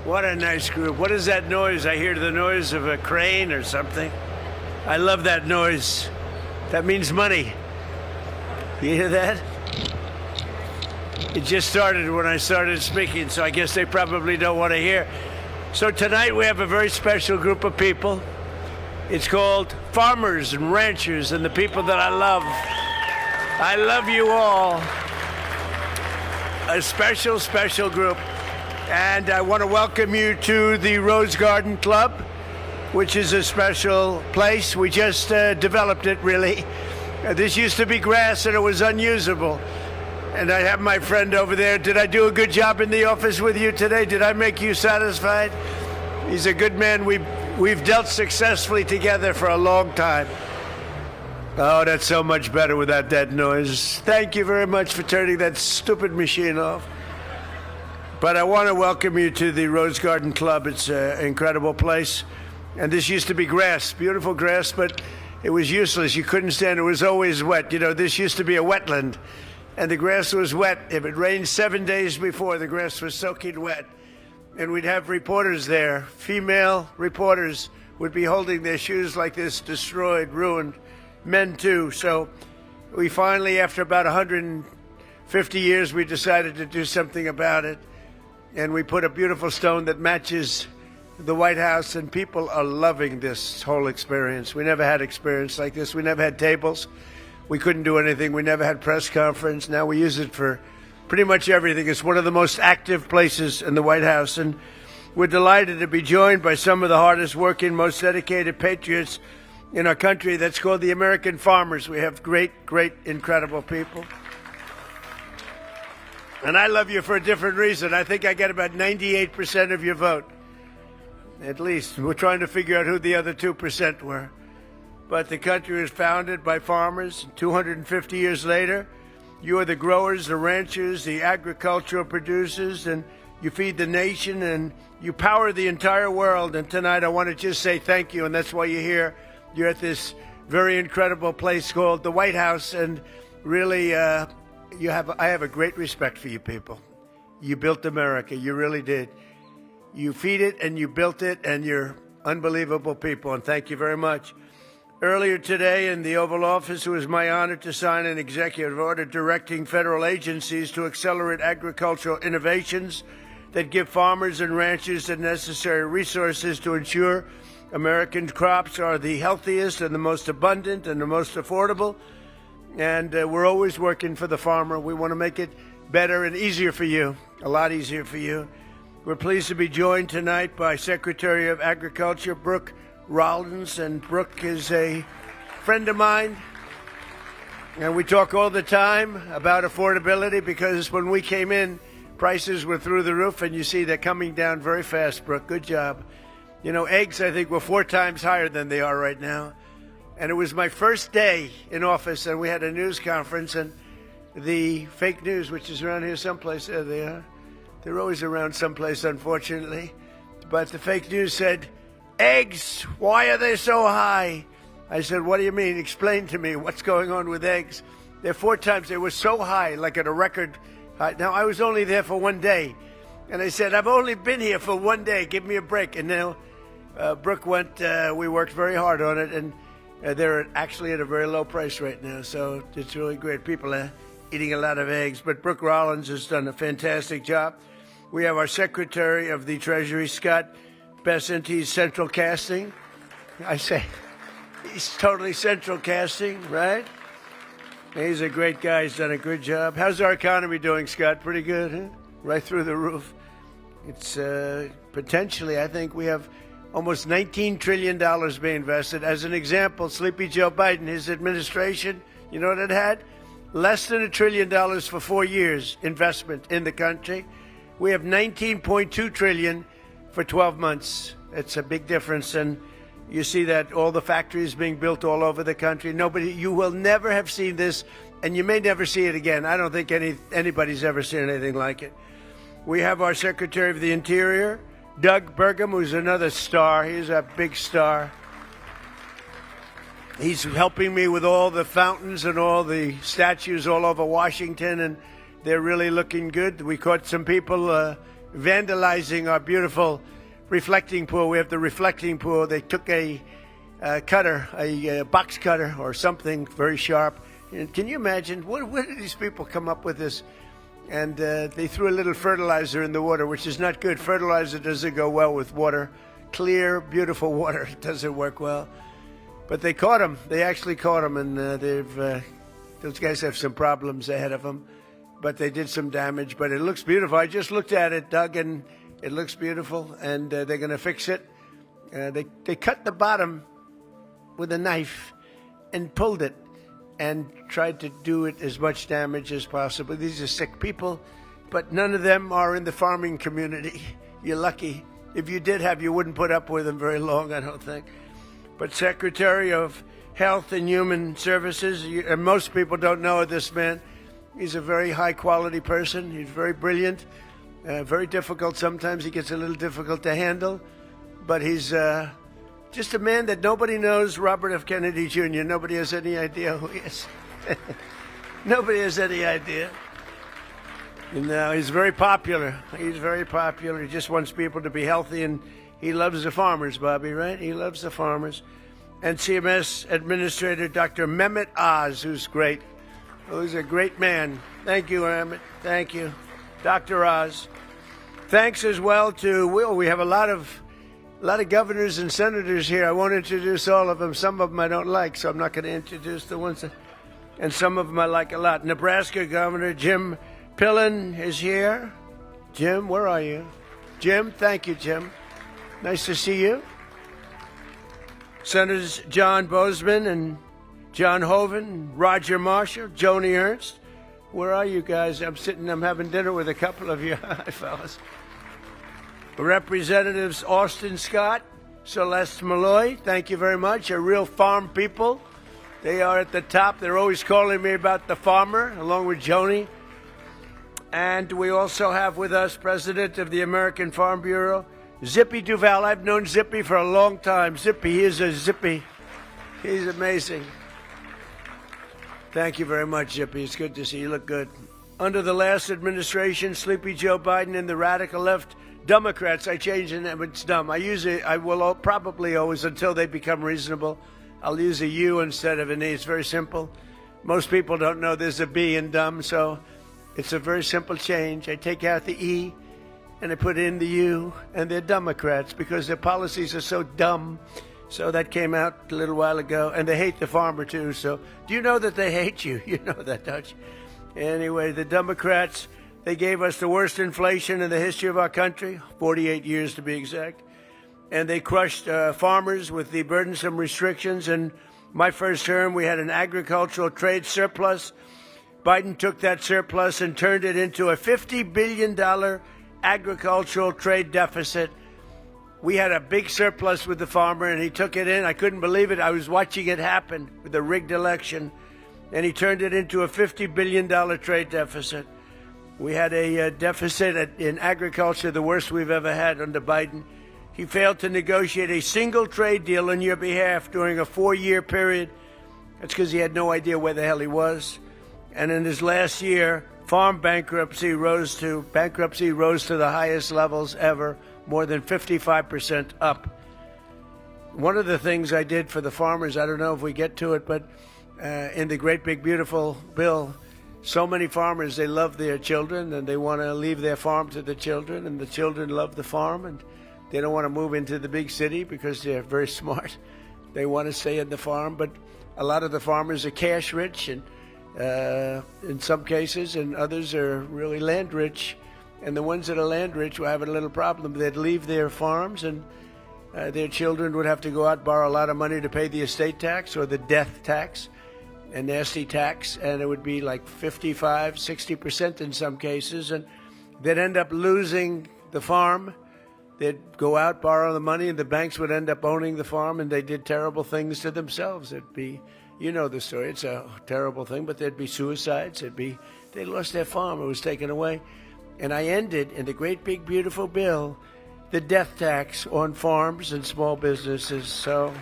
What a nice group. What is that noise? I hear the noise of a crane or something. I love that noise. That means money. You hear that? It just started when I started speaking, so I guess they probably don't want to hear. So tonight we have a very special group of people. It's called farmers and ranchers and the people that I love. I love you all. A special, special group. And I want to welcome you to the Rose Garden Club, which is a special place. We just developed it, really. This used to be grass and it was unusable. And I have my friend over there. Did I do a good job in the office with you today? Did I make you satisfied? He's a good man. We've dealt successfully together for a long time. Oh, that's so much better without that noise. Thank you very much for turning that stupid machine off. But I want to welcome you to the Rose Garden Club. It's an incredible place. And this used to be grass, beautiful grass, but it was useless. You couldn't stand it. It was always wet. You know, this used to be a wetland, and the grass was wet. If it rained 7 days before, the grass was soaking wet. And we'd have reporters there. Female reporters would be holding their shoes like this, destroyed, ruined. Men, too. So we finally, after about 150 years, we decided to do something about it. And we put a beautiful stone that matches the White House, and people are loving this whole experience. We never had experience like this. We never had tables. We couldn't do anything. We never had press conference. Now we use it for pretty much everything. It's one of the most active places in the White House, and we're delighted to be joined by some of the hardest working, most dedicated patriots in our country. That's called the American farmers. We have great, incredible people. And I love you for a different reason. I think I get about 98% of your vote. At least. We're trying to figure out who the other 2% were. But the country was founded by farmers. 250 years later, you are the growers, the ranchers, the agricultural producers, and you feed the nation, and you power the entire world. And tonight I want to just say thank you, and that's why you're here. You're at this very incredible place called the White House, and really, I have a great respect for you people. You built America. You really did. You feed it, and you built it, and you're unbelievable people, and thank you very much. Earlier today in the Oval Office, it was my honor to sign an executive order directing federal agencies to accelerate agricultural innovations that give farmers and ranchers the necessary resources to ensure American crops are the healthiest and the most abundant and the most affordable. And we're always working for the farmer. We want to make it better and easier for you, a lot easier for you. We're pleased to be joined tonight by Secretary of Agriculture, Brooke Rollins, and Brooke is a friend of mine. And we talk all the time about affordability because when we came in, prices were through the roof, and you see they're coming down very fast, Brooke. Good job. You know, eggs, I think, were 4 times higher than they are right now. And it was my first day in office, and we had a news conference, and the fake news, which is around here someplace, there they are. They're always around someplace, unfortunately. But the fake news said, eggs, why are they so high? I said, what do you mean? Explain to me what's going on with eggs. They're 4 times. They were so high, like at a record high. Now, I was only there for 1 day. And I said, I've only been here for 1 day. Give me a break. And now Brooke went, we worked very hard on it. And they're actually at a very low price right now. So it's really great. People are eating a lot of eggs. But Brooke Rollins has done a fantastic job. We have our Secretary of the Treasury, Scott Bessent. He's central casting. I say, he's totally central casting, right? He's a great guy. He's done a good job. How's our economy doing, Scott? Pretty good, huh? Right through the roof. It's potentially, I think we have almost $19 trillion being invested. As an example, Sleepy Joe Biden, his administration, you know what it had? Less than $1 trillion for 4 years investment in the country. We have $19.2 trillion for 12 months. It's a big difference, and you see that all the factories being built all over the country. You will never have seen this, and you may never see it again. I don't think anybody's ever seen anything like it. We have our Secretary of the Interior, Doug Burgum, who's another star. He's a big star. He's helping me with all the fountains and all the statues all over Washington, and they're really looking good. We caught some people vandalizing our beautiful reflecting pool. We have the reflecting pool. They took a cutter, a box cutter or something very sharp. And can you imagine, where did these people come up with this? And they threw a little fertilizer in the water, which is not good. Fertilizer doesn't go well with water. Clear, beautiful water, it doesn't work well. But they caught him. They actually caught him, and those guys have some problems ahead of them. But they did some damage, but it looks beautiful. I just looked at it, Doug, and it looks beautiful, and they're going to fix it. They cut the bottom with a knife and pulled it and tried to do it as much damage as possible. These are sick people, but none of them are in the farming community. You're lucky. If you did have, you wouldn't put up with them very long, I don't think. But Secretary of Health and Human Services, and most people don't know this man. He's a very high-quality person. He's very brilliant, very difficult. Sometimes he gets a little difficult to handle, but he's just a man that nobody knows, Robert F. Kennedy Jr. Nobody has any idea who he is. Nobody has any idea. And he's very popular. He's very popular. He just wants people to be healthy, and he loves the farmers, Bobby, right? He loves the farmers. And CMS Administrator Dr. Mehmet Oz, who's great. Who's a great man. Thank you, Mehmet. Thank you. Dr. Oz. Thanks as well to Will. We have a lot of governors and senators here. I won't introduce all of them. Some of them I don't like, so I'm not going to introduce the ones and some of them I like a lot. Nebraska Governor Jim Pillen is here. Jim, where are you? Jim, thank you, Jim. Nice to see you. Senators John Bozeman and John Hoeven, Roger Marshall, Joni Ernst. Where are you guys? I'm having dinner with a couple of you. Hi, fellas. Representatives Austin Scott, Celeste Malloy, thank you very much. A real farm people. They are at the top. They're always calling me about the farmer, along with Joni. And we also have with us President of the American Farm Bureau, Zippy Duval. I've known Zippy for a long time. Zippy, he is a Zippy. He's amazing. Thank you very much, Zippy. It's good to see you. You look good. Under the last administration, Sleepy Joe Biden and the radical left Democrats, I changed the name. It's dumb. I will probably always, until they become reasonable, I'll use a U instead of an E. It's very simple. Most people don't know there's a B in dumb, so it's a very simple change. I take out the E and I put in the U, and they're Democrats because their policies are so dumb. So that came out a little while ago, and they hate the farmer too. So do you know that they hate you? You know that, don't you? Anyway, the Democrats, they gave us the worst inflation in the history of our country, 48 years to be exact. And they crushed farmers with the burdensome restrictions. In my first term, we had an agricultural trade surplus. Biden took that surplus and turned it into a $50 billion agricultural trade deficit. We had a big surplus with the farmer, and he took it in. I couldn't believe it. I was watching it happen with the rigged election, and he turned it into a $50 billion trade deficit. We had a deficit in agriculture, the worst we've ever had under Biden. He failed to negotiate a single trade deal on your behalf during a 4-year period. That's because he had no idea where the hell he was. And in his last year, farm bankruptcy rose to the highest levels ever, more than 55% up. One of the things I did for the farmers, I don't know if we get to it, but in the great big beautiful bill, so many farmers, they love their children and they want to leave their farm to the children, and the children love the farm, and they don't want to move into the big city because they're very smart. They want to stay in the farm, but a lot of the farmers are cash rich, and in some cases, and others are really land rich. And the ones that are land rich were having a little problem. They'd leave their farms, and their children would have to go out and borrow a lot of money to pay the estate tax or the death tax, a nasty tax, and it would be like 55, 60% in some cases, and they'd end up losing the farm. They'd go out, borrow the money, and the banks would end up owning the farm, and they did terrible things to themselves. It'd be, you know the story, it's a terrible thing, but there'd be suicides, they lost their farm, it was taken away. And I ended, in the great big beautiful bill, the death tax on farms and small businesses. So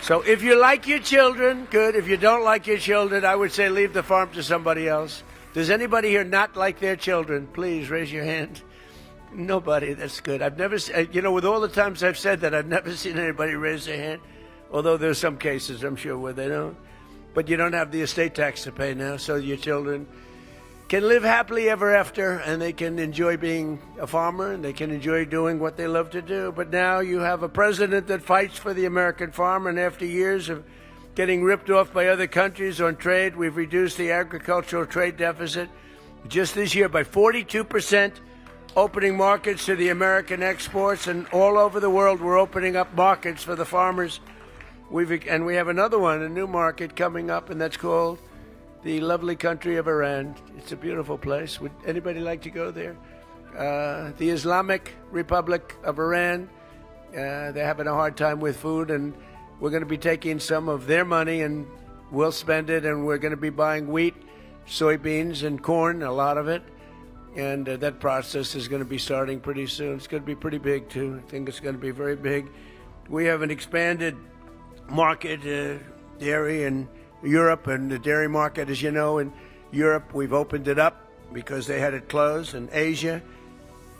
if you like your children, good. If you don't like your children, I would say leave the farm to somebody else. Does anybody here not like their children? Please raise your hand. Nobody. That's good. I've never, with all the times I've said that, I've never seen anybody raise their hand. Although there's some cases, I'm sure, where they don't. But you don't have the estate tax to pay now, so your children can live happily ever after, and they can enjoy being a farmer, and they can enjoy doing what they love to do. But now you have a president that fights for the American farmer, and after years of getting ripped off by other countries on trade, we've reduced the agricultural trade deficit just this year by 42%, opening markets to the American exports, and all over the world we're opening up markets for the farmers. And we have another one, a new market coming up, and that's called the lovely country of Iran. It's a beautiful place. Would anybody like to go there? The Islamic Republic of Iran, they're having a hard time with food, and we're going to be taking some of their money and we'll spend it, and we're going to be buying wheat, soybeans, and corn, a lot of it. And that process is going to be starting pretty soon. It's going to be pretty big, too. I think it's going to be very big. We have an expanded market, dairy in Europe, and the dairy market, as you know, in Europe, we've opened it up because they had it closed. In Asia,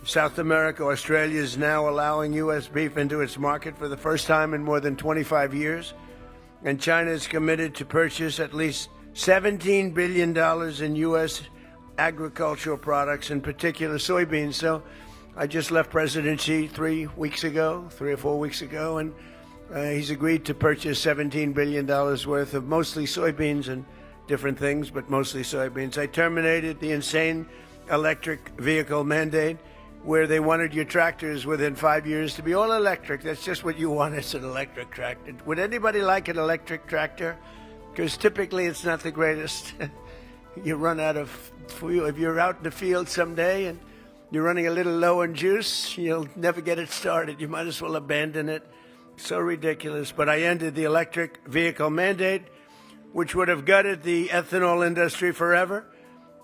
South America, Australia is now allowing U.S. beef into its market for the first time in more than 25 years. And China is committed to purchase at least $17 billion in U.S. agricultural products, in particular soybeans. So I just left President Xi 3 or 4 weeks ago, and he's agreed to purchase $17 billion worth of mostly soybeans and different things, but mostly soybeans. I terminated the insane electric vehicle mandate where they wanted your tractors within 5 years to be all electric. That's just what you want, is an electric tractor. Would anybody like an electric tractor? Because typically it's not the greatest. You run out of fuel. If you're out in the field someday and you're running a little low on juice, you'll never get it started. You might as well abandon it. So ridiculous. But I ended the electric vehicle mandate, which would have gutted the ethanol industry forever.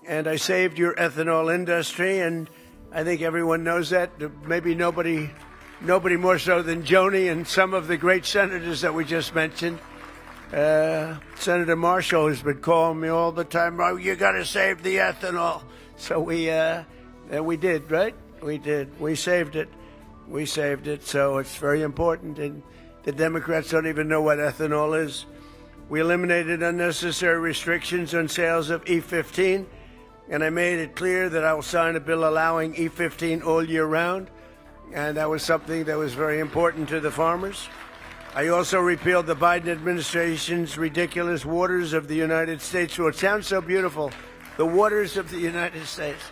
And I saved your ethanol industry, and I think everyone knows that. Maybe nobody more so than Joni and some of the great senators that we just mentioned. Senator Marshall has been calling me all the time, "Oh, you got to save the ethanol." So we did, right? We did. We saved it. We saved it. So it's very important. And the Democrats don't even know what ethanol is. We eliminated unnecessary restrictions on sales of E15. And I made it clear that I will sign a bill allowing E15 all year round. And that was something that was very important to the farmers. I also repealed the Biden administration's ridiculous Waters of the United States rule. It sounds so beautiful. The Waters of the United States.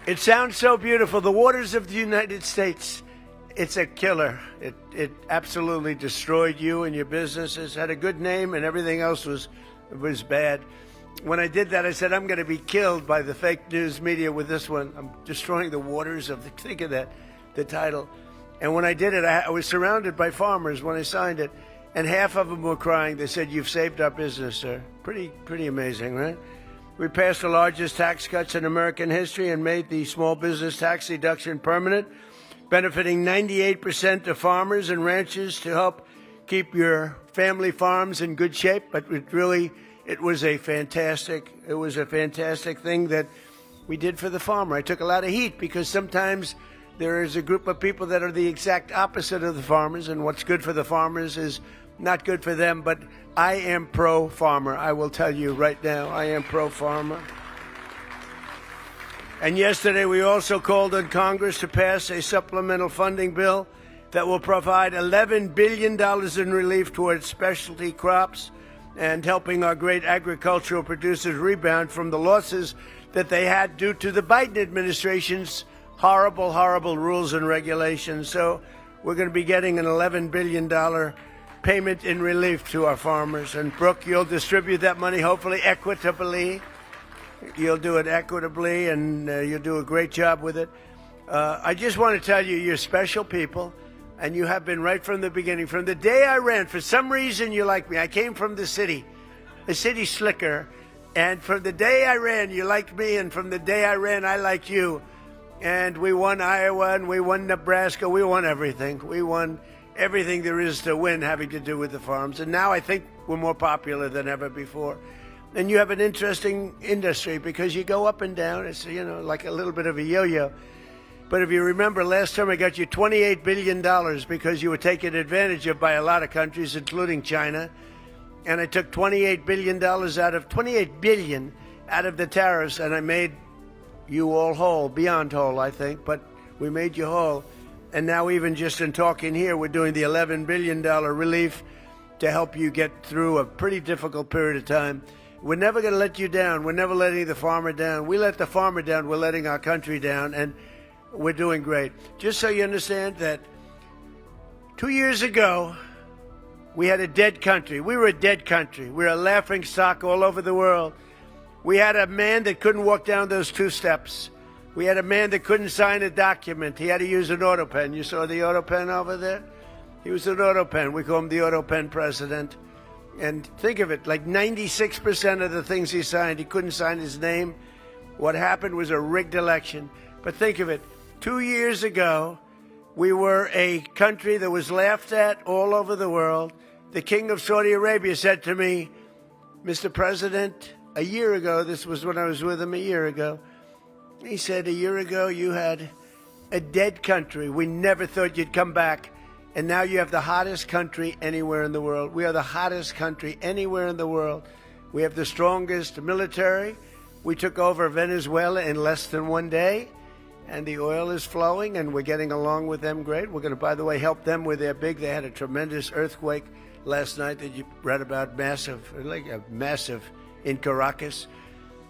It sounds so beautiful. The Waters of the United States. It's a killer. It absolutely destroyed you and your businesses. Had a good name, and everything else was bad. When I did that, I said, I'm going to be killed by the fake news media with this one. I'm destroying the waters of the, think of that, the title. And when I did it, I was surrounded by farmers when I signed it, and half of them were crying. They said, "You've saved our business, sir." Pretty amazing, right? We passed the largest tax cuts in American history and made the small business tax deduction permanent, benefiting 98% of farmers and ranchers to help keep your family farms in good shape. But it was a fantastic thing that we did for the farmer. I took a lot of heat because sometimes there is a group of people that are the exact opposite of the farmers, and what's good for the farmers is not good for them. But I am pro-farmer. I will tell you right now, I am pro-farmer. And yesterday we also called on Congress to pass a supplemental funding bill that will provide $11 billion in relief towards specialty crops and helping our great agricultural producers rebound from the losses that they had due to the Biden administration's horrible rules and regulations. So we're going to be getting an $11 billion payment in relief to our farmers. And Brooke, you'll distribute that money, hopefully equitably. You'll do it equitably, and you'll do a great job with it. I just want to tell you, you're special people, and you have been right from the beginning. From the day I ran, for some reason you like me. I came from the city slicker, and from the day I ran, you liked me, and from the day I ran, I liked you. And we won Iowa, and we won Nebraska. We won everything. We won everything there is to win having to do with the farms. And now I think we're more popular than ever before. And you have an interesting industry because you go up and down. It's, like a little bit of a yo-yo. But if you remember, last time I got you $28 billion because you were taken advantage of by a lot of countries, including China. And I took $28 billion out of the tariffs, and I made you all whole, beyond whole, I think, but we made you whole. And now even just in talking here, we're doing the $11 billion relief to help you get through a pretty difficult period of time. We're never going to let you down. We're never letting the farmer down. We let the farmer down, we're letting our country down, and we're doing great. Just so you understand that 2 years ago, we had a dead country. We were a dead country. We were a laughing stock all over the world. We had a man that couldn't walk down those 2 steps. We had a man that couldn't sign a document. He had to use an auto pen. You saw the auto pen over there? He was an auto pen. We call him the auto pen president. And think of it, like 96% of the things he signed, he couldn't sign his name. What happened was a rigged election. But think of it, 2 years ago, we were a country that was laughed at all over the world. The king of Saudi Arabia said to me, Mr. President, a year ago, this was when I was with him a year ago, he said, a year ago you had a dead country. We never thought you'd come back. And now you have the hottest country anywhere in the world. We are the hottest country anywhere in the world. We have the strongest military. We took over Venezuela in less than 1 day. And the oil is flowing, and we're getting along with them great. We're going to, by the way, help them with their big. They had a tremendous earthquake last night that you read about, massive in Caracas.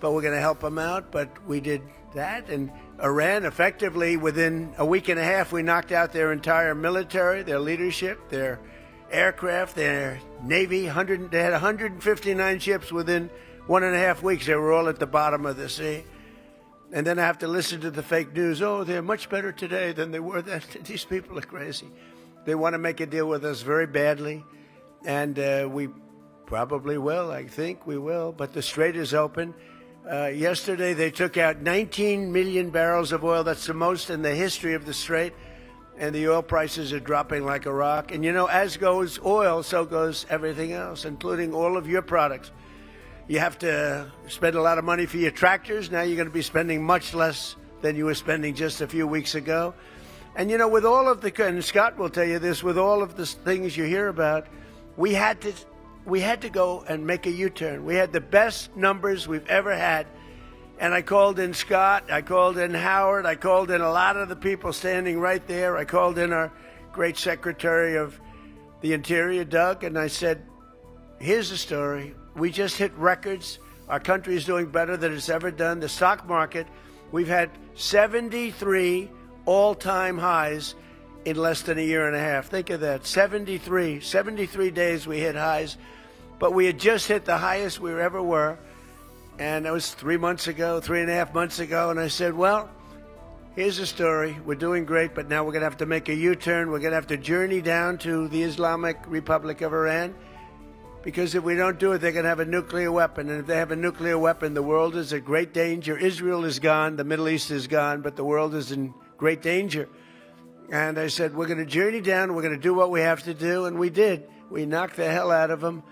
But we're going to help them out. But we did that, and Iran effectively, within a week and a half, we knocked out their entire military, their leadership, their aircraft, their navy. They had 159 ships within 1.5 weeks. They were all at the bottom of the sea. And then I have to listen to the fake news. Oh, they're much better today than they were then. These people are crazy. They want to make a deal with us very badly. And we probably will. I think we will. But the strait is open. Yesterday, they took out 19 million barrels of oil. That's the most in the history of the strait. And the oil prices are dropping like a rock. And, you know, as goes oil, so goes everything else, including all of your products. You have to spend a lot of money for your tractors. Now you're going to be spending much less than you were spending just a few weeks ago. And, you know, with all of the, and Scott will tell you this, with all of the things you hear about, we had to go and make a U-turn. We had the best numbers we've ever had. And I called in Scott, I called in Howard, I called in a lot of the people standing right there. I called in our great Secretary of the Interior, Doug, and I said, here's the story. We just hit records. Our country is doing better than it's ever done. The stock market, we've had 73 all-time highs in less than a year and a half. Think of that, 73 days we hit highs. But we had just hit the highest we ever were. And that was 3 months ago, 3.5 months ago. And I said, well, here's the story. We're doing great, but now we're going to have to make a U-turn. We're going to have to journey down to the Islamic Republic of Iran. Because if we don't do it, they're going to have a nuclear weapon. And if they have a nuclear weapon, the world is in great danger. Israel is gone. The Middle East is gone. But the world is in great danger. And I said, we're going to journey down. We're going to do what we have to do. And we did. We knocked the hell out of them.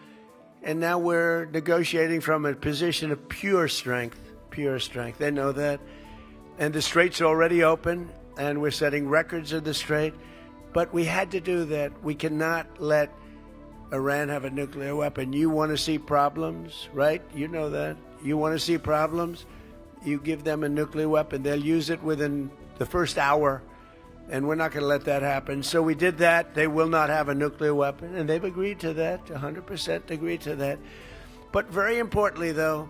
And now we're negotiating from a position of pure strength. Pure strength. They know that. And the strait's already open. And we're setting records in the strait. But we had to do that. We cannot let Iran have a nuclear weapon. You want to see problems, right? You know that. You want to see problems? You give them a nuclear weapon. They'll use it within the first hour. And we're not going to let that happen. So we did that. They will not have a nuclear weapon. And they've agreed to that, 100% agreed to that. But very importantly, though,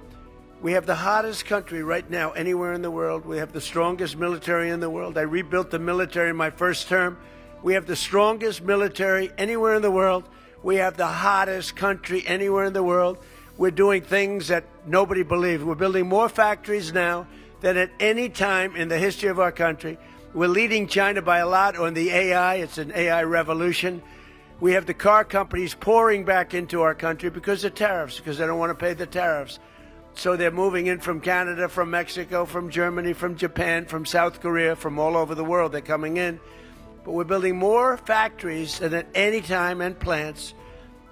we have the hottest country right now anywhere in the world. We have the strongest military in the world. I rebuilt the military in my first term. We have the strongest military anywhere in the world. We have the hottest country anywhere in the world. We're doing things that nobody believed. We're building more factories now than at any time in the history of our country. We're leading China by a lot on the AI. It's an AI revolution. We have the car companies pouring back into our country because of tariffs, because they don't want to pay the tariffs. So they're moving in from Canada, from Mexico, from Germany, from Japan, from South Korea, from all over the world. They're coming in. But we're building more factories than at any time, and plants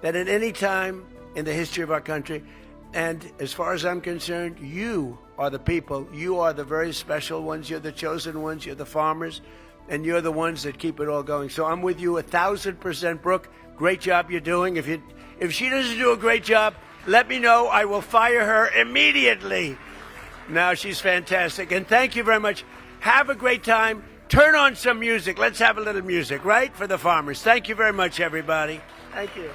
than at any time in the history of our country. And as far as I'm concerned, you are the people. You are the very special ones. You're the chosen ones. You're the farmers. And you're the ones that keep it all going. So I'm with you 1,000%, Brooke. Great job you're doing. If she doesn't do a great job, let me know. I will fire her immediately. Now, she's fantastic. And thank you very much. Have a great time. Turn on some music. Let's have a little music, right, for the farmers. Thank you very much, everybody. Thank you.